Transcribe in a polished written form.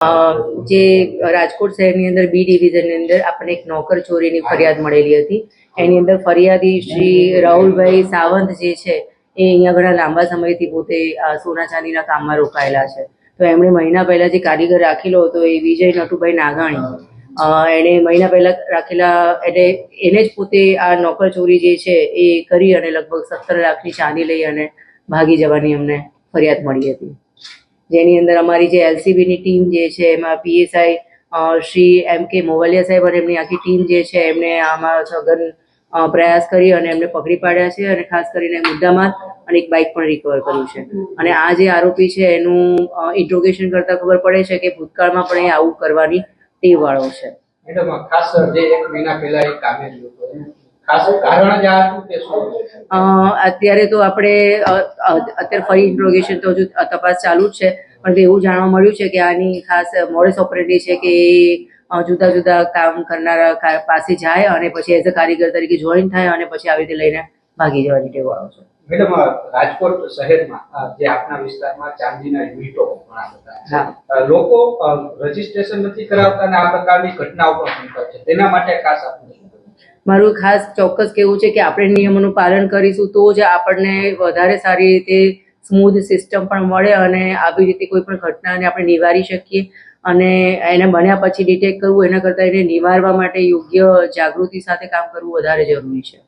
જે રાજકોટ શહેરની અંદર બી ડિવિઝનની અંદર આપણને એક નોકર ચોરીની ફરિયાદ મળેલી હતી. એની અંદર ફરિયાદી શ્રી રાહુલભાઈ સાવંત જે છે એ અહીંયા ઘણા લાંબા સમયથી પોતે સોના ચાંદીના કામમાં રોકાયેલા છે. તો એમણે મહિના પહેલા જે કારીગર રાખેલો હતો એ વિજય નટુભાઈ નાગાણી, એણે મહિના પહેલા રાખેલા એટલે એને જ પોતે આ નોકર ચોરી જે છે એ કરી અને લગભગ 17 લાખની ચાંદી લઈ અને ભાગી જવાની અમને ફરિયાદ મળી હતી. જેની અંદર અમારી જે એલસીબીની ટીમ જે છે એમાં પીએસઆઈ શ્રી M.K. મોવાલિયા સાહેબ અને એમની આખી ટીમ જે છે એમણે આમાં સઘન પ્રયાસ કરી અને એમને પકડી પાડ્યા છે અને ખાસ કરીને મુદ્દામાલ અને એક બાઇક પણ રિકવર કર્યું છે. અને આ જે આરોપી છે એનું ઇન્ટ્રોગેશન કરતા ખબર પડે છે કે ભૂતકાળમાં પણ એ આવું કરવાની ટેવ વાળો છે. મેડમ, ખાસ જે 1 મહિના પહેલા એ કામે ગયો હતો, ખાસ કારણ જ આ હતું કે શું? અત્યારે તો આપણે અત્યારે ફરી ઇન્ટ્રોગેશન તો હજુ તપાસ ચાલુ જ છે, પણ એવું જાણવા મળ્યું છે કે આની ખાસ મોડસ ઓપરેન્ડી છે કે જુદા જુદા કામ કરનારા પાસે જાય અને પછી એઝ અ કારીગર તરીકે જોઈન થાય અને પછી આવી રીતે લઈને ભાગી જવાની ટેવ વાળો છે. મેડમ, રાજકોટ શહેરમાં જે આપના વિસ્તારમાં ચાંદીના યુનિટો ઘણા બધા, લોકો રજીસ્ટ્રેશન નથી કરાવતા અને આ પ્રકારની ઘટનાઓ પણ બનતા છે, તેના માટે ખાસ આપણે મારું ખાસ ચોક્કસ કહેવું છે કે આપણે નિયમોનું પાલન કરીશું તો જ આપણને વધારે સારી રીતે સ્મૂધ સિસ્ટમ પણ મળે અને આવી રીતે કોઈ પણ ઘટનાને આપણે નિવારી શકીએ. અને એને બન્યા પછી ડિટેક્ટ કરવું એના કરતાં એને નિવારવા માટે યોગ્ય જાગૃતિ સાથે કામ કરવું વધારે જરૂરી છે.